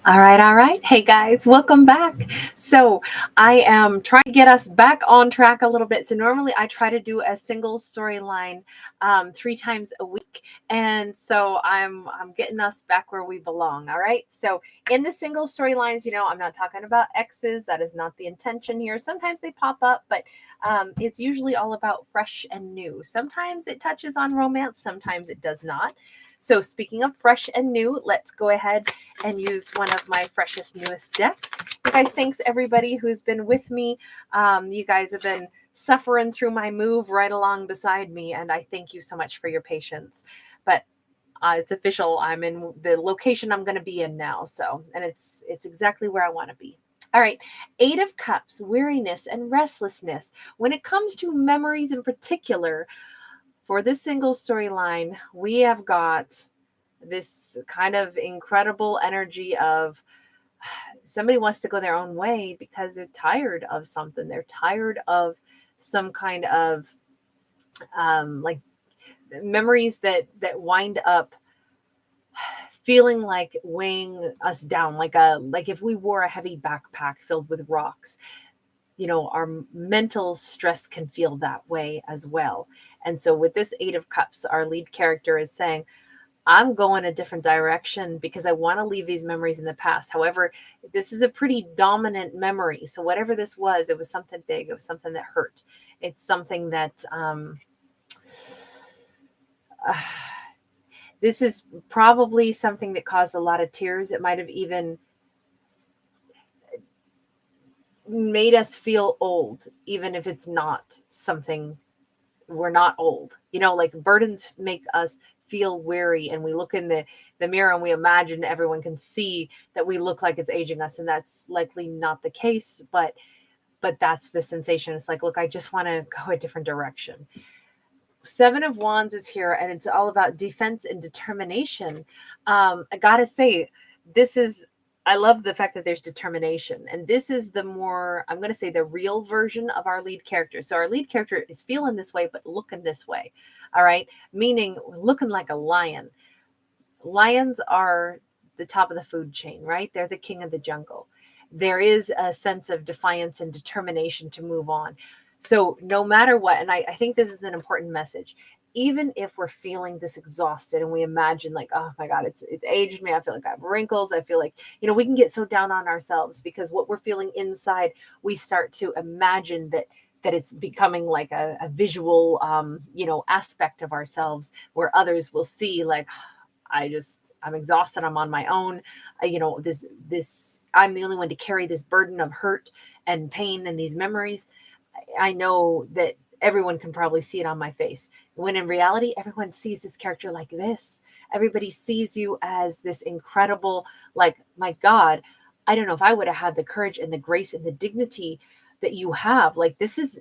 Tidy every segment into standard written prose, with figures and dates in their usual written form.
All right, all right. Hey guys, welcome back. So I am trying to get us back on track a little bit. So normally I try to do a single storyline 3 times a week, and so I'm getting us back where we belong. All right. So in the single storylines, I'm not talking about exes. That is not the intention here. Sometimes they pop up, but it's usually all about fresh and new. Sometimes it touches on romance. Sometimes it does not. So speaking of fresh and new, let's go ahead and use one of my freshest, newest decks. You guys, thanks everybody who's been with me. You guys have been suffering through my move right along beside me, and I thank you so much for your patience. But it's official. I'm in the location I'm going to be in now. And it's exactly where I want to be. All right. 8 of Cups, weariness and restlessness. When it comes to memories in particular, for this single storyline, we have got this kind of incredible energy of somebody wants to go their own way because they're tired of something. They're tired of some kind of like memories that wind up feeling like weighing us down, like if we wore a heavy backpack filled with rocks. Our mental stress can feel that way as well. And so with this 8 of Cups, our lead character is saying, I'm going a different direction because I want to leave these memories in the past. However, this is a pretty dominant memory. So whatever this was, it was something big. It was something that hurt. It's something that this is probably something that caused a lot of tears. It might have even made us feel old, even if it's not something. We're not old, like burdens make us feel weary, and we look in the mirror and we imagine everyone can see that we look like it's aging us, and that's likely not the case, but that's the sensation. It's like, look, I just want to go a different direction. 7 of Wands is here, and it's all about defense and determination. I gotta say, I love the fact that there's determination. And this is the more, I'm going to say, the real version of our lead character. So our lead character is feeling this way, but looking this way. All right. Meaning looking like a lion. Lions are the top of the food chain, right? They're the king of the jungle. There is a sense of defiance and determination to move on. So no matter what, and I think this is an important message, even if we're feeling this exhausted and we imagine like, oh my God, it's aged me. I feel like I have wrinkles. I feel like, we can get so down on ourselves because what we're feeling inside, we start to imagine that it's becoming like a visual, aspect of ourselves where others will see like, I'm exhausted. I'm on my own. I'm the only one to carry this burden of hurt and pain and these memories. I know that everyone can probably see it on my face. When in reality, everyone sees this character like this. Everybody sees you as this incredible, like, my God, I don't know if I would have had the courage and the grace and the dignity that you have. Like, this is,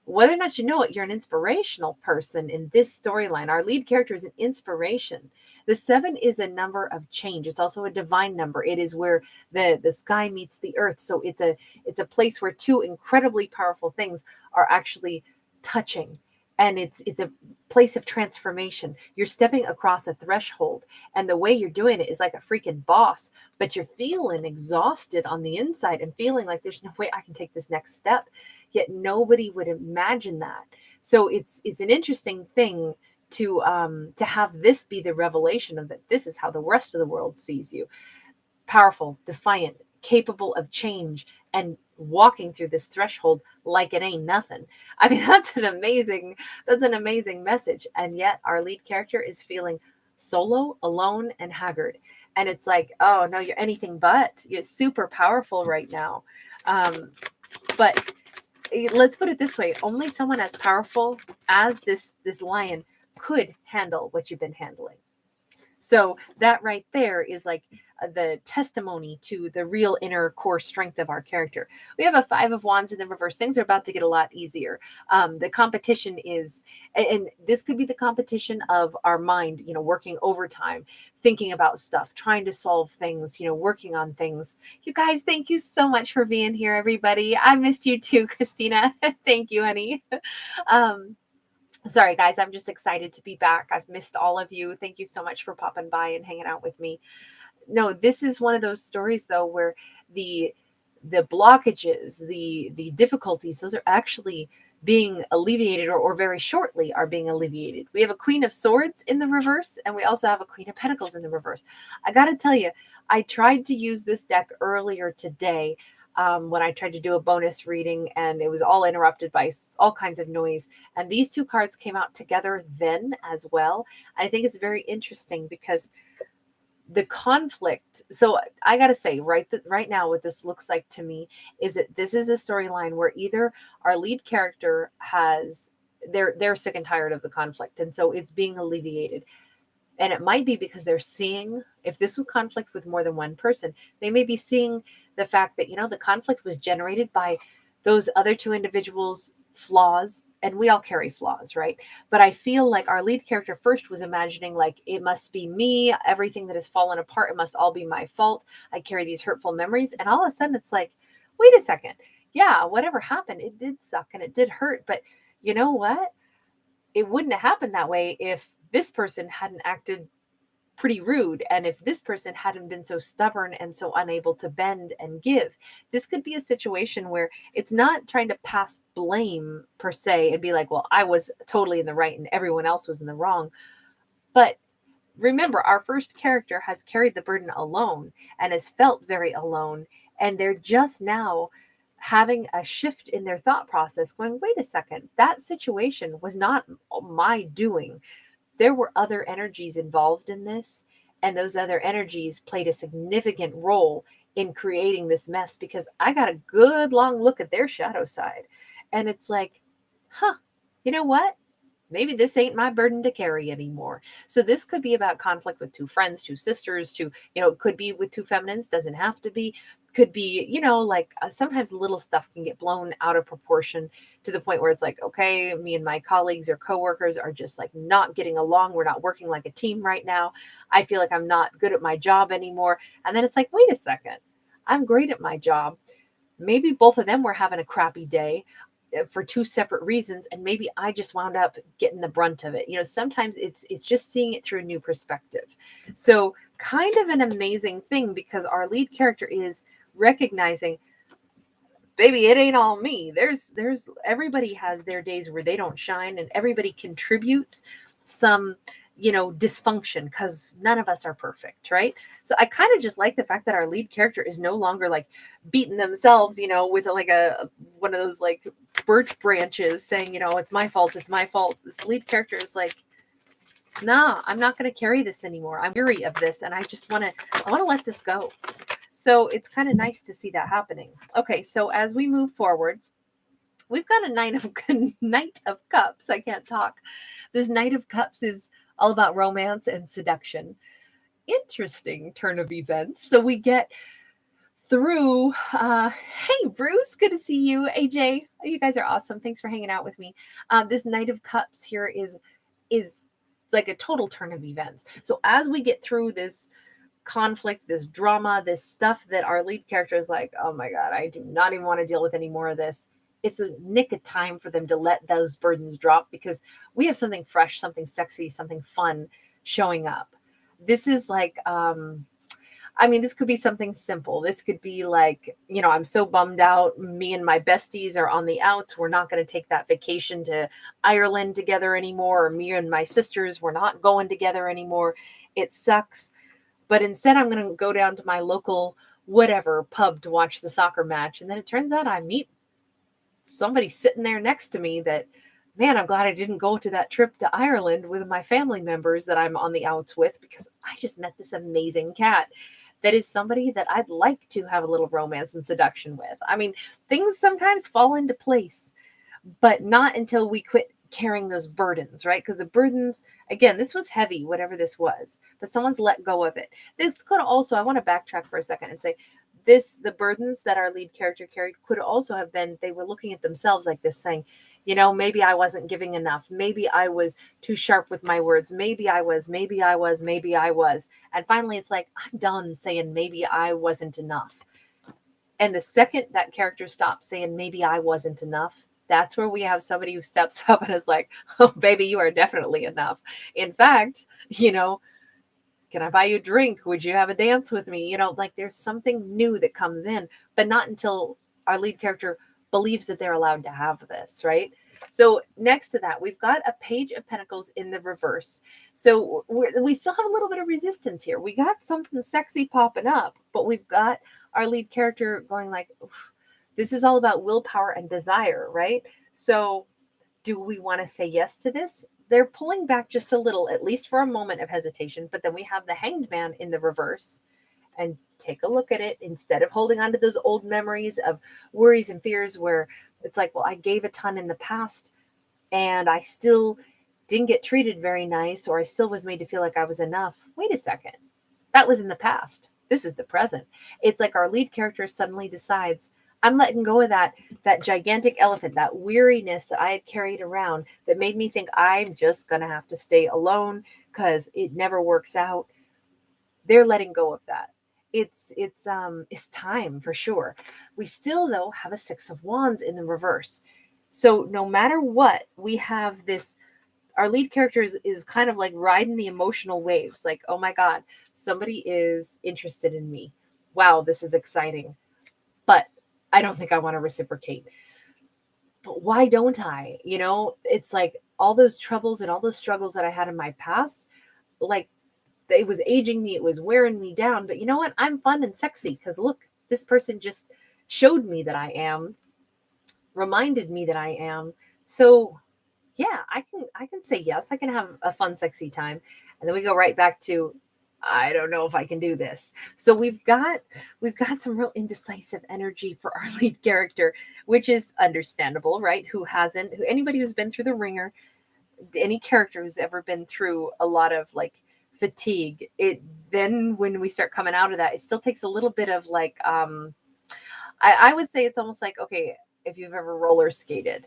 whether or not you know it, you're an inspirational person in this storyline. Our lead character is an inspiration. The 7 is a number of change. It's also a divine number. It is where the sky meets the earth. So it's a place where 2 incredibly powerful things are actually touching. And it's a place of transformation. You're stepping across a threshold, and the way you're doing it is like a freaking boss, but you're feeling exhausted on the inside and feeling like there's no way I can take this next step. Yet nobody would imagine that. So it's an interesting thing to have this be the revelation of that. This is how the rest of the world sees you. Powerful, defiant, capable of change, and walking through this threshold like it ain't nothing. I mean, that's an amazing message. And yet our lead character is feeling solo, alone, and haggard. And it's like, oh no, you're anything but. You're super powerful right now. But let's put it this way: only someone as powerful as this lion could handle what you've been handling. So that right there is like the testimony to the real inner core strength of our character. We have a 5 of Wands in the reverse. Things are about to get a lot easier. The competition is, and this could be the competition of our mind, working overtime, thinking about stuff, trying to solve things, working on things. You guys, thank you so much for being here, everybody. I missed you too, Christina. Thank you, honey. Sorry, guys, I'm just excited to be back. I've missed all of you. Thank you so much for popping by and hanging out with me. No, this is one of those stories though where the blockages, the difficulties, those are actually being alleviated, or very shortly are being alleviated. We have a Queen of Swords in the reverse, and we also have a Queen of Pentacles in the reverse. I got to tell you, I tried to use this deck earlier today when I tried to do a bonus reading, and it was all interrupted by all kinds of noise. And these two cards came out together then as well. I think it's very interesting because the conflict. So I got to say, right now, what this looks like to me is that this is a storyline where either our lead character has they're sick and tired of the conflict, and so it's being alleviated. And it might be because they're seeing, if this was conflict with more than one person, they may be seeing the fact that, the conflict was generated by those other two individuals' flaws. And we all carry flaws, right? But I feel like our lead character first was imagining like, it must be me, everything that has fallen apart, it must all be my fault. I carry these hurtful memories. And all of a sudden it's like, wait a second. Yeah, whatever happened, it did suck and it did hurt. But you know what? It wouldn't have happened that way if this person hadn't acted pretty rude, and if this person hadn't been so stubborn and so unable to bend and give. This could be a situation where it's not trying to pass blame per se and be like, well, I was totally in the right and everyone else was in the wrong. But remember, our first character has carried the burden alone and has felt very alone, and they're just now having a shift in their thought process, going, wait a second, that situation was not my doing. There were other energies involved in this, and those other energies played a significant role in creating this mess, because I got a good long look at their shadow side, and it's like, you know what? Maybe this ain't my burden to carry anymore. So this could be about conflict with two friends, two sisters, could be with two feminines, doesn't have to be. Could be, sometimes little stuff can get blown out of proportion to the point where it's like, okay, me and my colleagues or coworkers are just like not getting along. We're not working like a team right now. I feel like I'm not good at my job anymore. And then it's like, wait a second, I'm great at my job. Maybe both of them were having a crappy day for two separate reasons, and maybe I just wound up getting the brunt of it. Sometimes it's just seeing it through a new perspective. So kind of an amazing thing, because our lead character is recognizing, baby, it ain't all me. There's everybody has their days where they don't shine, and everybody contributes some dysfunction, because none of us are perfect, right? So I kind of just like the fact that our lead character is no longer like beating themselves, with like one of those like birch branches saying, it's my fault, it's my fault. This lead character is like, nah, I'm not going to carry this anymore. I'm weary of this, and I want to let this go. So it's kind of nice to see that happening. Okay, so as we move forward, we've got a Knight of Cups. I can't talk. This Knight of Cups is all about romance and seduction. Interesting turn of events. So we get through, hey, Bruce, good to see you. AJ, you guys are awesome. Thanks for hanging out with me. This Knight of Cups here is like a total turn of events. So as we get through this conflict, this drama, this stuff that our lead character is like, oh my God, I do not even want to deal with any more of this. It's a nick of time for them to let those burdens drop, because we have something fresh, something sexy, something fun showing up. This is like, this could be something simple. This could be like, I'm so bummed out. Me and my besties are on the outs. We're not going to take that vacation to Ireland together anymore. Or me and my sisters, we're not going together anymore. It sucks. But instead, I'm going to go down to my local whatever pub to watch the soccer match. And then it turns out I meet somebody sitting there next to me that, man, I'm glad I didn't go to that trip to Ireland with my family members that I'm on the outs with, because I just met this amazing cat that is somebody that I'd like to have a little romance and seduction with. Things sometimes fall into place, but not until we quit carrying those burdens, right? Because the burdens, again, this was heavy, whatever this was, but someone's let go of it. This could also, I want to backtrack for a second and say, the burdens that our lead character carried could also have been, they were looking at themselves like this, saying, maybe I wasn't giving enough. Maybe I was too sharp with my words. Maybe I was. And finally, it's like, I'm done saying maybe I wasn't enough. And the second that character stops saying maybe I wasn't enough, that's where we have somebody who steps up and is like, oh, baby, you are definitely enough. In fact, Can I buy you a drink? Would you have a dance with me? You know, like there's something new that comes in, but not until our lead character believes that they're allowed to have this, right? So next to that, we've got a Page of Pentacles in the reverse. So we still have a little bit of resistance here. We got something sexy popping up, but we've got our lead character going like, this is all about willpower and desire, right? So do we want to say yes to this? They're pulling back just a little, at least for a moment of hesitation. But then we have the Hanged Man in the reverse. And take a look at it. Instead of holding on to those old memories of worries and fears where it's like, well, I gave a ton in the past and I still didn't get treated very nice, or I still was made to feel like I was enough. Wait a second. That was in the past. This is the present. It's like our lead character suddenly decides, I'm letting go of that gigantic elephant, that weariness that I had carried around that made me think I'm just going to have to stay alone because it never works out. They're letting go of that. It's time for sure. We still, though, have a Six of Wands in the reverse. So no matter what, we have this, our lead character is kind of like riding the emotional waves. Like, oh my God, somebody is interested in me. Wow, this is exciting. But I don't think I want to reciprocate. But why don't I? You know, it's like all those troubles and all those struggles that I had in my past, like it was aging me, it was wearing me down. But you know what? I'm fun and sexy because look, this person just showed me that I am, reminded me that I am. So yeah, I can say yes. I can have a fun, sexy time. And then we go right back to, I don't know if I can do this. So we've got some real indecisive energy for our lead character, which is understandable, right? Anybody who's been through the ringer, any character who's ever been through a lot of like fatigue, then when we start coming out of that, it still takes a little bit of like I would say it's almost like, okay, if you've ever roller skated,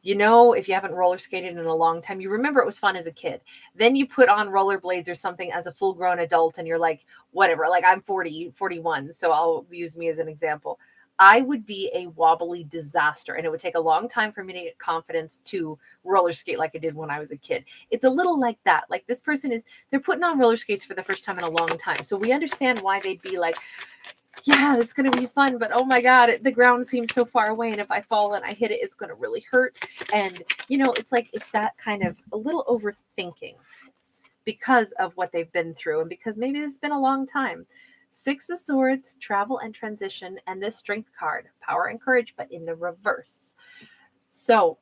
you know, if you haven't roller skated in a long time, you remember it was fun as a kid. Then you put on rollerblades or something as a full grown adult and you're like, whatever, like I'm 41. So I'll use me as an example. I would be a wobbly disaster and it would take a long time for me to get confidence to roller skate like I did when I was a kid. It's a little like that. Like this person they're putting on roller skates for the first time in a long time. So we understand why they'd be like, yeah, it's going to be fun, but oh my God, the ground seems so far away. And if I fall and I hit it, it's going to really hurt. And, you know, it's like, it's that kind of a little overthinking because of what they've been through and because maybe it's been a long time. Six of Swords, travel and transition, and this Strength card, power and courage, but in the reverse. So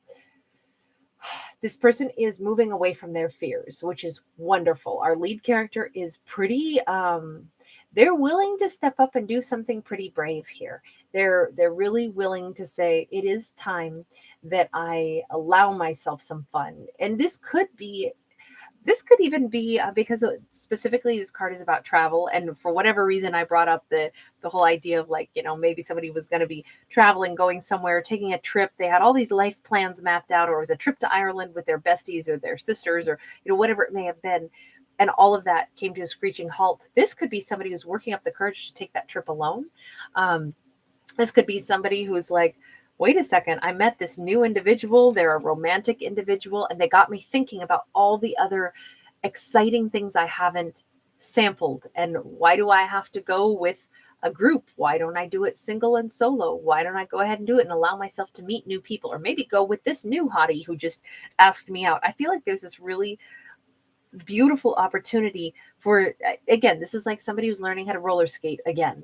this person is moving away from their fears, which is wonderful. Our lead character is pretty, they're willing to step up and do something pretty brave here. They're really willing to say, it is time that I allow myself some fun. And this could even be because specifically this card is about travel. And for whatever reason, I brought up the whole idea of like, you know, maybe somebody was going to be traveling, going somewhere, taking a trip. They had all these life plans mapped out, or it was a trip to Ireland with their besties or their sisters or, you know, whatever it may have been. And all of that came to a screeching halt. This could be somebody who's working up the courage to take that trip alone. This could be somebody who's like, wait a second, I met this new individual. They're a romantic individual, and they got me thinking about all the other exciting things I haven't sampled. And why do I have to go with a group? Why don't I do it single and solo? Why don't I go ahead and do it and allow myself to meet new people, or maybe go with this new hottie who just asked me out? I feel like there's this really beautiful opportunity for, again, this is like somebody who's learning how to roller skate again.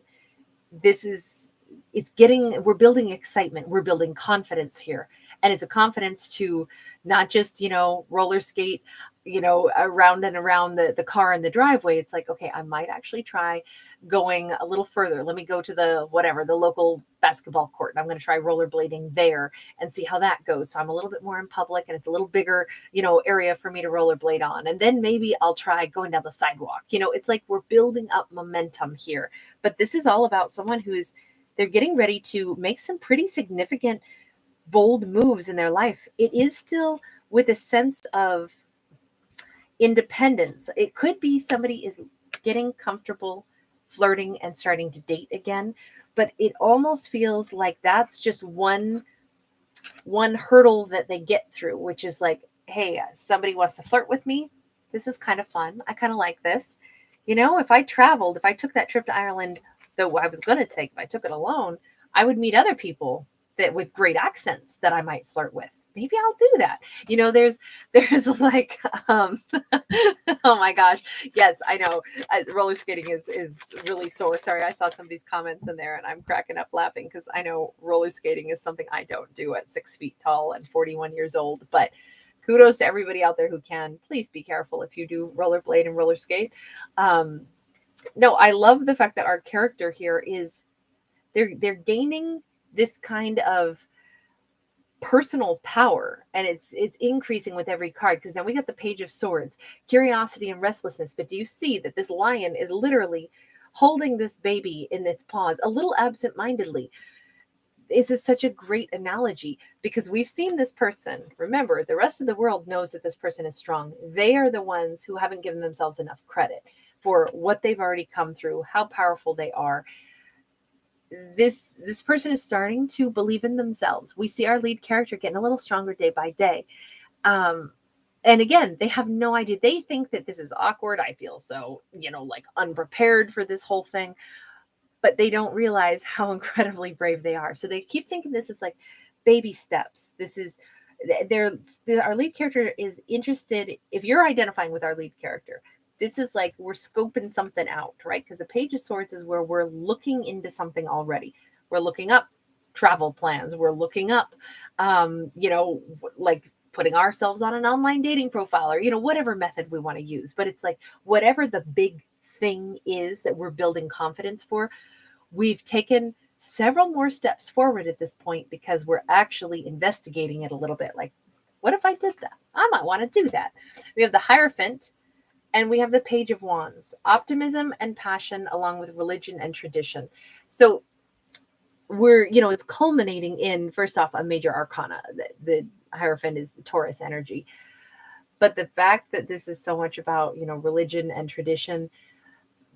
We're building excitement, we're building confidence here. And it's a confidence to not just, you know, roller skate, you know, around and around the car in the driveway. It's like, okay, I might actually try going a little further. Let me go to the local basketball court, and I'm going to try rollerblading there and see how that goes. So I'm a little bit more in public and it's a little bigger, you know, area for me to rollerblade on. And then maybe I'll try going down the sidewalk. You know, it's like we're building up momentum here. But this is all about someone they're getting ready to make some pretty significant, bold moves in their life. It is still with a sense of independence. It could be somebody is getting comfortable flirting and starting to date again, but it almost feels like that's just one hurdle that they get through, which is like, hey, somebody wants to flirt with me. This is kind of fun. I kind of like this. You know, if I traveled, if I took that trip to Ireland, though I was going to take, if I took it alone, I would meet other people that with great accents that I might flirt with. Maybe I'll do that. You know, there's like, oh my gosh. Yes, I know. Roller skating is really sore. Sorry, I saw somebody's comments in there and I'm cracking up laughing because I know roller skating is something I don't do at 6 feet tall and 41 years old. But kudos to everybody out there who can. Please be careful if you do rollerblade and roller skate. No, I love the fact that our character here is they're gaining this kind of personal power, and it's increasing with every card, because then we got the Page of Swords, curiosity and restlessness. But do you see that this lion is literally holding this baby in its paws a little absent-mindedly? This is such a great analogy because we've seen this person. Remember, the rest of the world knows that this person is strong. They are the ones who haven't given themselves enough credit for what they've already come through, how powerful they are. This person is starting to believe in themselves. We see our lead character getting a little stronger day by day. And again, they have no idea. They think that this is awkward. I feel so, like unprepared for this whole thing, but they don't realize how incredibly brave they are. So they keep thinking this is like baby steps. This is our lead character is interested. If you're identifying with our lead character, this is like we're scoping something out, right? Because the Page of Swords is where we're looking into something already. We're looking up travel plans. We're looking up, like putting ourselves on an online dating profile or, whatever method we want to use. But it's like whatever the big thing is that we're building confidence for, we've taken several more steps forward at this point because we're actually investigating it a little bit. Like, what if I did that? I might want to do that. We have the Hierophant. And we have the Page of Wands, optimism and passion, along with religion and tradition. So we're, it's culminating in, first off, a major arcana. The Hierophant is the Taurus energy. But the fact that this is so much about, religion and tradition,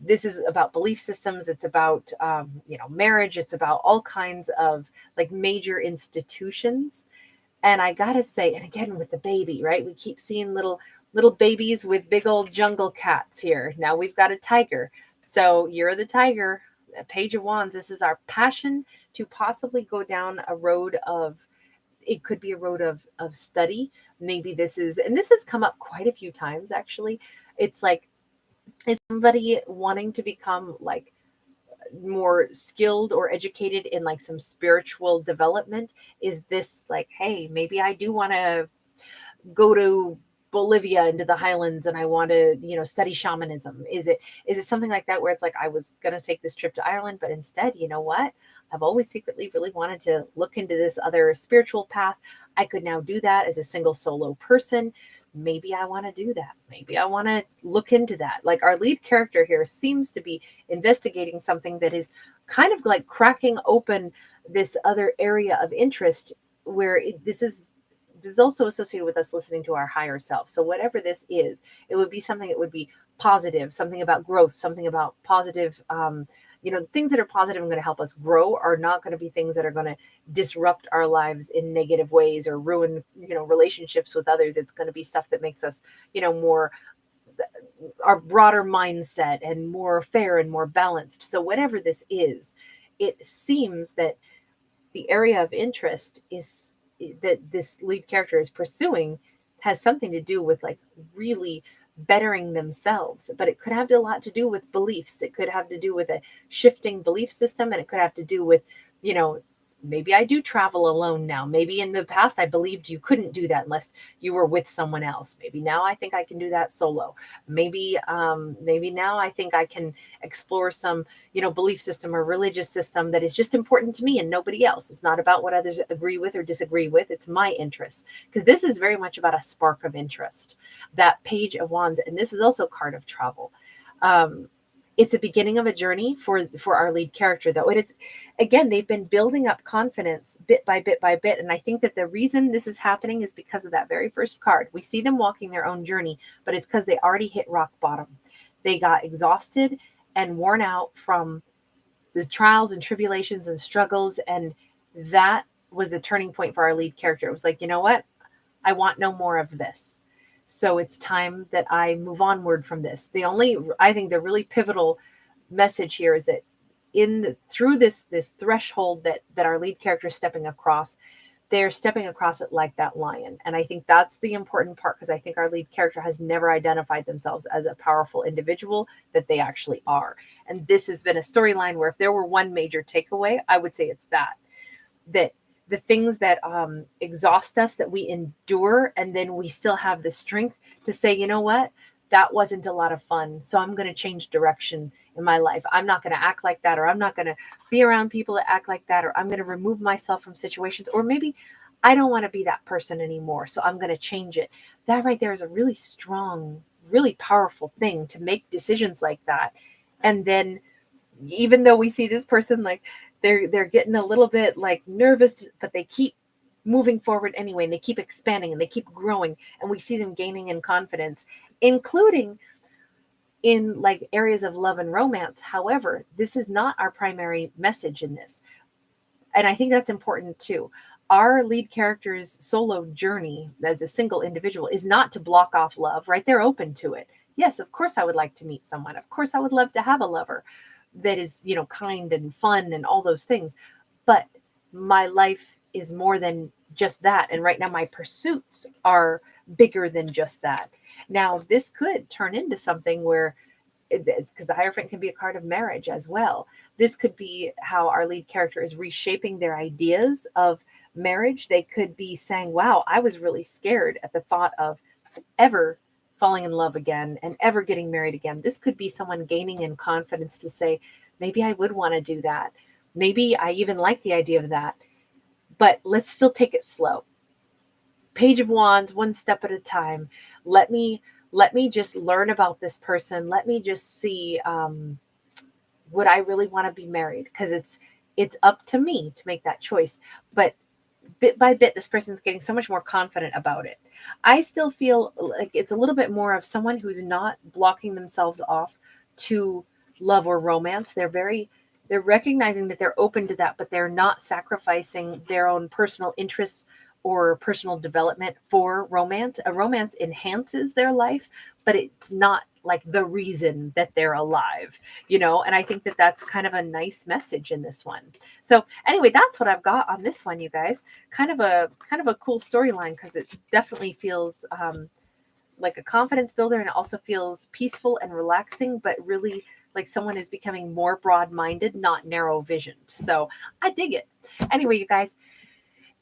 this is about belief systems. It's about, marriage. It's about all kinds of like major institutions. And I got to say, and again, with the baby, right? We keep seeing little babies with big old jungle cats here. Now we've got a tiger. So you're the tiger, Page of Wands. This is our passion to possibly go down a road of, it could be a road of study. Maybe this has come up quite a few times, actually. It's like, is somebody wanting to become like more skilled or educated in like some spiritual development? Is this like, hey, maybe I do want to go to Bolivia into the highlands and I want to, study shamanism? Is it something like that where it's like, I was going to take this trip to Ireland, but instead, you know what? I've always secretly really wanted to look into this other spiritual path. I could now do that as a single solo person. Maybe I want to do that. Maybe I want to look into that. Like our lead character here seems to be investigating something that is kind of like cracking open this other area of interest where this is also associated with us listening to our higher self. So whatever this is, it would be something that would be positive, something about growth, something about positive, things that are positive and going to help us grow are not going to be things that are going to disrupt our lives in negative ways or ruin, relationships with others. It's going to be stuff that makes us, more our broader mindset and more fair and more balanced. So whatever this is, it seems that the area of interest is that this lead character is pursuing has something to do with like really bettering themselves, but it could have a lot to do with beliefs. It could have to do with a shifting belief system, and it could have to do with, maybe I do travel alone now. Maybe in the past I believed you couldn't do that unless you were with someone else. Maybe now I think I can do that solo. Maybe now I think I can explore some, belief system or religious system that is just important to me and nobody else. It's not about what others agree with or disagree with. It's my interests, because this is very much about a spark of interest. That Page of Wands, and this is also a card of travel. It's the beginning of a journey for our lead character, though. And it's, again, they've been building up confidence bit by bit by bit. And I think that the reason this is happening is because of that very first card. We see them walking their own journey, but it's because they already hit rock bottom. They got exhausted and worn out from the trials and tribulations and struggles. And that was a turning point for our lead character. It was like, you know what? I want no more of this. So it's time that I move onward from this. I think the really pivotal message here is that through this threshold that our lead character is stepping across, they're stepping across it like that lion. And I think that's the important part, because I think our lead character has never identified themselves as a powerful individual that they actually are. And this has been a storyline where if there were one major takeaway, I would say it's that the things that exhaust us, that we endure, and then we still have the strength to say, you know what, that wasn't a lot of fun, so I'm going to change direction in my life. I'm not going to act like that, or I'm not going to be around people that act like that, or I'm going to remove myself from situations, or maybe I don't want to be that person anymore, so I'm going to change it. That right there is a really strong, really powerful thing, to make decisions like that. And then even though we see this person like they're getting a little bit like nervous, but they keep moving forward anyway, and they keep expanding and they keep growing, and we see them gaining in confidence, including in like areas of love and romance. However, this is not our primary message in this, and I think that's important too. Our lead character's solo journey as a single individual is not to block off love, right? They're open to it. Yes, of course I would like to meet someone, of course I would love to have a lover that is, kind and fun and all those things. But my life is more than just that. And right now my pursuits are bigger than just that. Now, this could turn into something where, because the Hierophant can be a card of marriage as well. This could be how our lead character is reshaping their ideas of marriage. They could be saying, wow, I was really scared at the thought of ever falling in love again and ever getting married again. This could be someone gaining in confidence to say, maybe I would want to do that. Maybe I even like the idea of that, but let's still take it slow. Page of Wands, one step at a time. Let me just learn about this person. Let me just see, would I really want to be married? Because it's up to me to make that choice. But bit by bit, this person's getting so much more confident about it. I still feel like it's a little bit more of someone who's not blocking themselves off to love or romance. They're recognizing that they're open to that, but they're not sacrificing their own personal interests or personal development for romance. A romance enhances their life, but it's not like the reason that they're alive, and I think that that's kind of a nice message in this one. So anyway, that's what I've got on this one, you guys. Kind of a cool storyline, because it definitely feels like a confidence builder, and it also feels peaceful and relaxing, but really like someone is becoming more broad-minded, not narrow visioned. So I dig it. Anyway, you guys,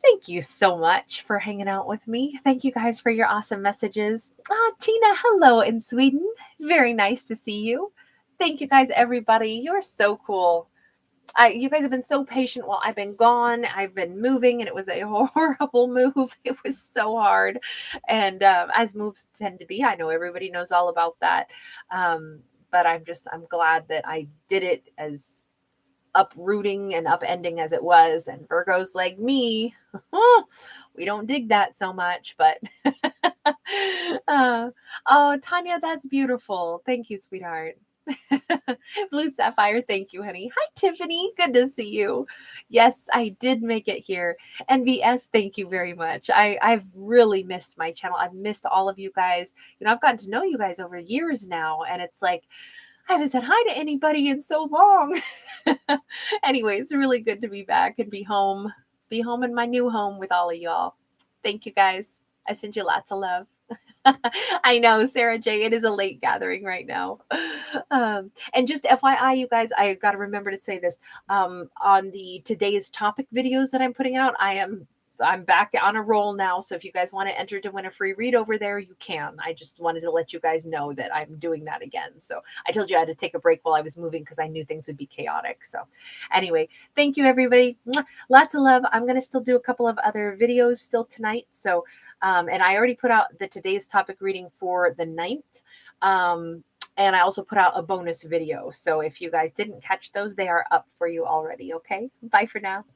thank you so much for hanging out with me. Thank you guys for your awesome messages. Tina, hello in Sweden. Very nice to see you. Thank you guys, everybody. You're so cool. You guys have been so patient while I've been gone. I've been moving, and it was a horrible move. It was so hard. And as moves tend to be, I know everybody knows all about that. But I'm glad that I did it, as uprooting and upending as it was. And Virgos like me, we don't dig that so much, but oh, Tanya, that's beautiful. Thank you, sweetheart. Blue Sapphire, thank you, honey. Hi, Tiffany. Good to see you. Yes, I did make it here. And VS, thank you very much. I've really missed my channel. I've missed all of you guys. I've gotten to know you guys over years now, and it's like I haven't said hi to anybody in so long. Anyway, it's really good to be back and be home in my new home with all of y'all. Thank you, guys. I send you lots of love. I know, Sarah J, it is a late gathering right now. And just FYI, you guys, I got to remember to say this. On the today's topic videos that I'm putting out, I'm back on a roll now. So if you guys want to enter to win a free read over there, you can. I just wanted to let you guys know that I'm doing that again. So I told you I had to take a break while I was moving, because I knew things would be chaotic. So anyway, thank you, everybody. Lots of love. I'm going to still do a couple of other videos still tonight. So, and I already put out the today's topic reading for the 9th. And I also put out a bonus video. So if you guys didn't catch those, they are up for you already. Okay. Bye for now.